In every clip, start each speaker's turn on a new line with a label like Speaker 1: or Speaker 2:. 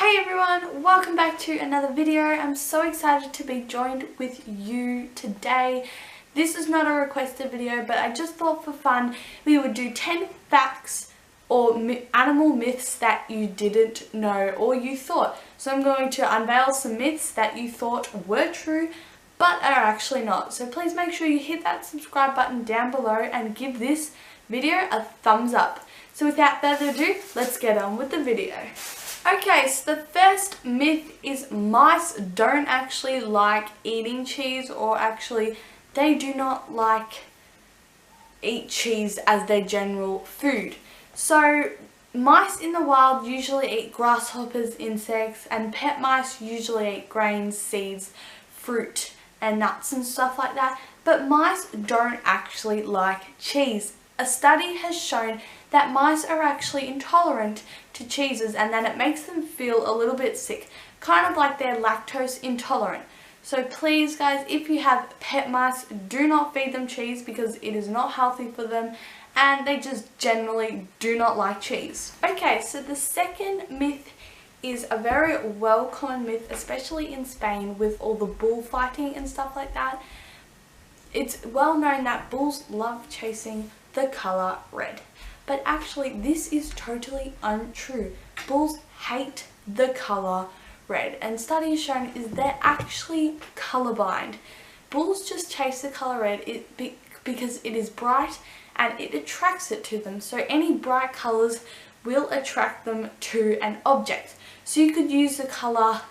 Speaker 1: Hey everyone, welcome back to another video. I'm so excited to be joined with you today. This is not a requested video, but I just thought for fun we would do 10 facts or animal myths that you didn't know or you thought. So I'm going to unveil some myths that you thought were true but are actually not. So please make sure you hit that subscribe button down below and give this video a thumbs up. So without further ado, let's get on with the video. Okay, so the first myth is mice don't actually like eating cheese, or actually they do not eat cheese as their general food. So mice in the wild usually eat grasshoppers, insects, and pet mice usually eat grains, seeds, fruit and nuts and stuff like that. But mice don't actually like cheese. A study has shown that mice are actually intolerant to cheeses and that it makes them feel a little bit sick, kind of like they're lactose intolerant. So please guys, if you have pet mice, do not feed them cheese because it is not healthy for them and they just generally do not like cheese. Okay, so the second myth is a very well common myth, especially in Spain with all the bullfighting and stuff like that. It's well known that bulls love chasing the colour red. But actually this is totally untrue. Bulls hate the colour red, and studies shown is they're actually colourblind. Bulls just chase the colour red because it is bright and it attracts it to them. So any bright colours will attract them to an object. So you could use the colour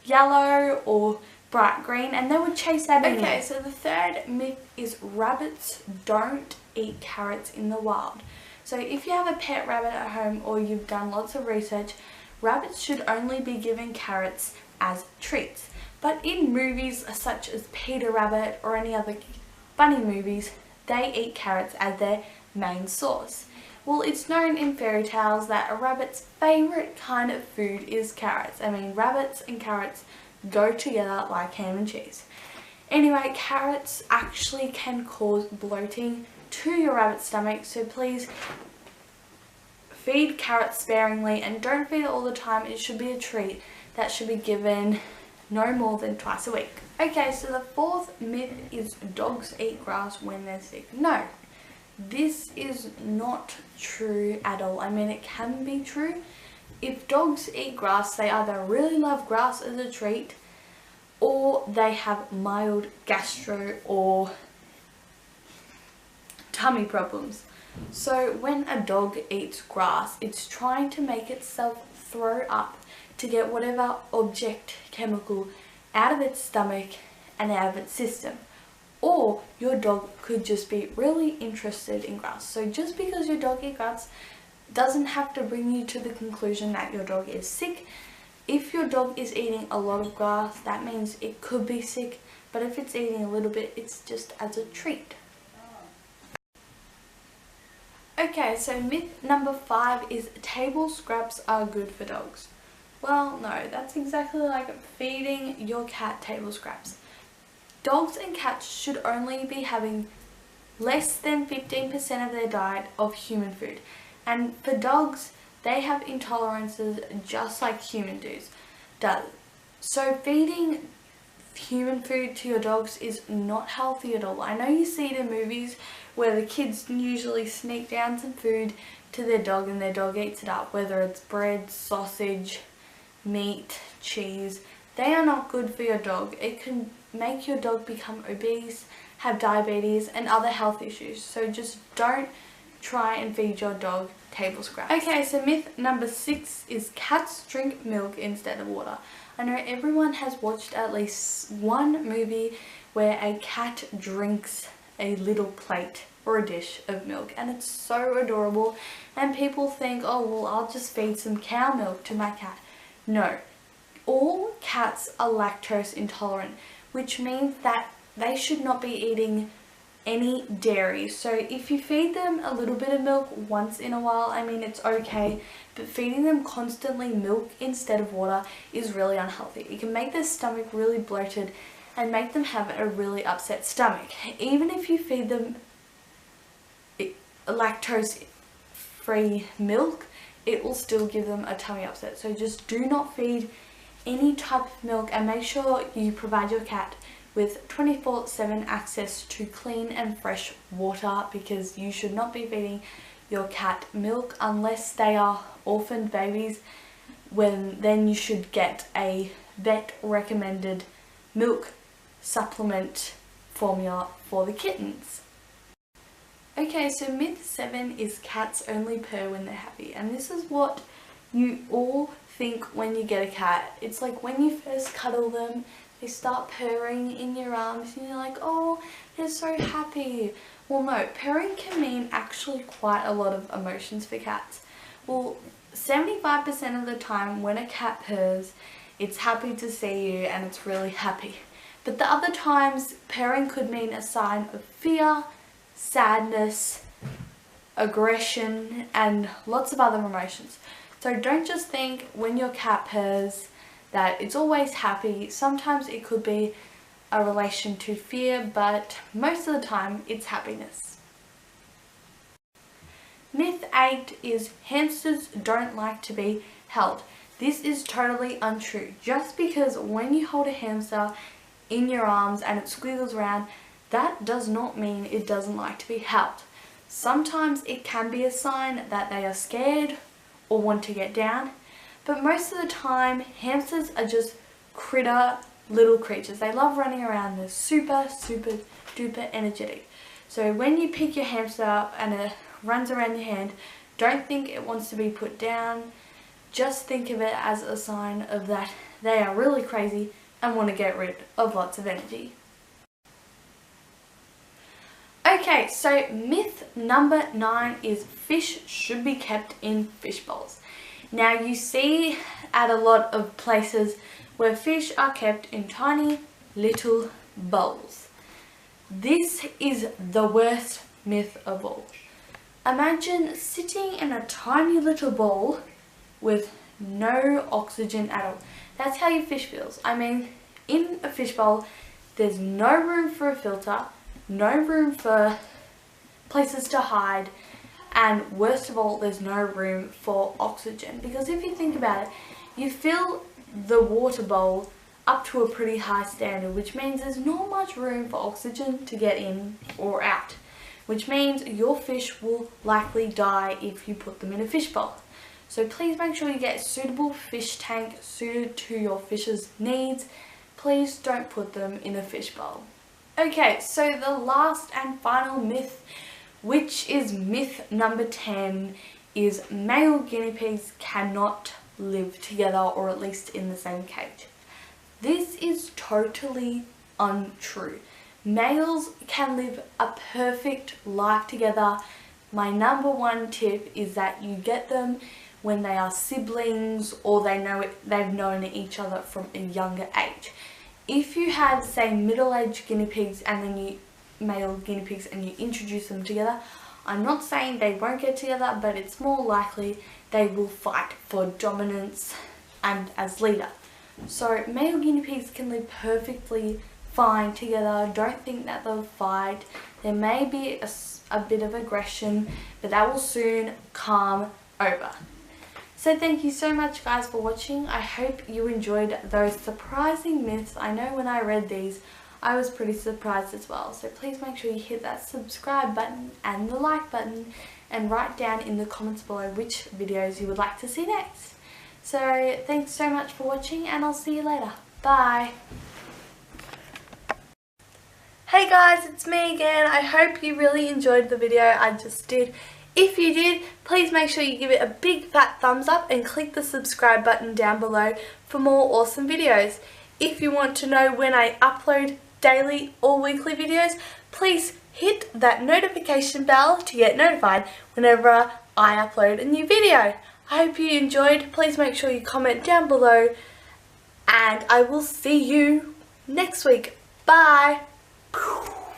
Speaker 1: yellow or bright green and they would chase that anyway. Okay, so the third myth is rabbits don't eat carrots in the wild. So if you have a pet rabbit at home or you've done lots of research, rabbits should only be given carrots as treats. But in movies such as Peter Rabbit or any other bunny movies, they eat carrots as their main source. Well, it's known in fairy tales that a rabbit's favourite kind of food is carrots. I mean, rabbits and carrots go together like ham and cheese. Anyway, carrots actually can cause bloating to your rabbit's stomach, so please feed carrots sparingly and don't feed it all the time. It should be a treat that should be given no more than twice a week. Okay, so the fourth myth is dogs eat grass when they're sick. No, this is not true at all. I mean, it can be true. If dogs eat grass, they either really love grass as a treat or they have mild gastro or tummy problems. So when a dog eats grass, it's trying to make itself throw up to get whatever object chemical out of its stomach and out of its system. Or your dog could just be really interested in grass. So just because your dog eats grass doesn't have to bring you to the conclusion that your dog is sick. If your dog is eating a lot of grass, that means it could be sick, but if it's eating a little bit, it's just as a treat. Okay, so myth number 5 is table scraps are good for dogs. Well, no, that's exactly like feeding your cat table scraps. Dogs and cats should only be having less than 15% of their diet of human food. And for dogs, they have intolerances just like human does. So feeding human food to your dogs is not healthy at all. I know you see it in movies where the kids usually sneak down some food to their dog and their dog eats it up, whether it's bread, sausage, meat, cheese. They are not good for your dog. It can make your dog become obese, have diabetes and other health issues. So just don't try and feed your dog table scraps. Okay, so myth number 6 is cats drink milk instead of water. I know everyone has watched at least one movie where a cat drinks a little plate or a dish of milk and it's so adorable and people think, oh well, I'll just feed some cow milk to my cat. No, all cats are lactose intolerant, which means that they should not be eating any dairy. So if you feed them a little bit of milk once in a while, I mean, it's okay, but feeding them constantly milk instead of water is really unhealthy. It can make their stomach really bloated and make them have a really upset stomach. Even if you feed them lactose free milk, it will still give them a tummy upset. So just do not feed any type of milk, and make sure you provide your cat with 24/7 access to clean and fresh water, because you should not be feeding your cat milk unless they are orphaned babies. Then you should get a vet recommended milk supplement formula for the kittens. Okay, so myth 7 is cats only purr when they're happy, and this is what you all think when you get a cat. It's like when you first cuddle them, they start purring in your arms and you're like, oh, they're so happy. Well, no, purring can mean actually quite a lot of emotions for cats. Well, 75% of the time when a cat purrs, it's happy to see you and it's really happy. But the other times, purring could mean a sign of fear, sadness, aggression, and lots of other emotions. So don't just think when your cat purrs that it's always happy. Sometimes it could be a relation to fear, but most of the time it's happiness. Myth 8 is hamsters don't like to be held. This is totally untrue. Just because when you hold a hamster in your arms and it squiggles around, that does not mean it doesn't like to be held. Sometimes it can be a sign that they are scared or want to get down, but most of the time hamsters are just little creatures. They love running around. They're super duper energetic. So when you pick your hamster up and it runs around your hand, don't think it wants to be put down. Just think of it as a sign of that they are really crazy and want to get rid of lots of energy. Okay, so myth number 9 is fish should be kept in fish bowls. Now you see at a lot of places where fish are kept in tiny little bowls. This is the worst myth of all. Imagine sitting in a tiny little bowl with no oxygen at all. That's how your fish feels. I mean, in a fish bowl, there's no room for a filter, no room for places to hide, and worst of all, there's no room for oxygen. Because if you think about it, you fill the water bowl up to a pretty high standard, which means there's not much room for oxygen to get in or out, which means your fish will likely die if you put them in a fish bowl. So please make sure you get a suitable fish tank suited to your fish's needs. Please don't put them in a fish bowl. Okay, so the last and final myth, which is myth number 10, is male guinea pigs cannot live together, or at least in the same cage. This is totally untrue. Males can live a perfect life together. My number one tip is that you get them when they are siblings, or they've known each other from a younger age. If you have, say, middle-aged guinea pigs and then male guinea pigs and you introduce them together, I'm not saying they won't get together, but it's more likely they will fight for dominance and as leader. So male guinea pigs can live perfectly fine together. Don't think that they'll fight. There may be a bit of aggression, but that will soon calm over. So thank you so much guys for watching. I hope you enjoyed those surprising myths. I know when I read these, I was pretty surprised as well. So please make sure you hit that subscribe button and the like button, and write down in the comments below which videos you would like to see next. So thanks so much for watching, and I'll see you later. Bye! Hey guys, it's me again. I hope you really enjoyed the video I just did. If you did, please make sure you give it a big fat thumbs up and click the subscribe button down below for more awesome videos. If you want to know when I upload daily or weekly videos, please hit that notification bell to get notified whenever I upload a new video. I hope you enjoyed. Please make sure you comment down below, and I will see you next week. Bye!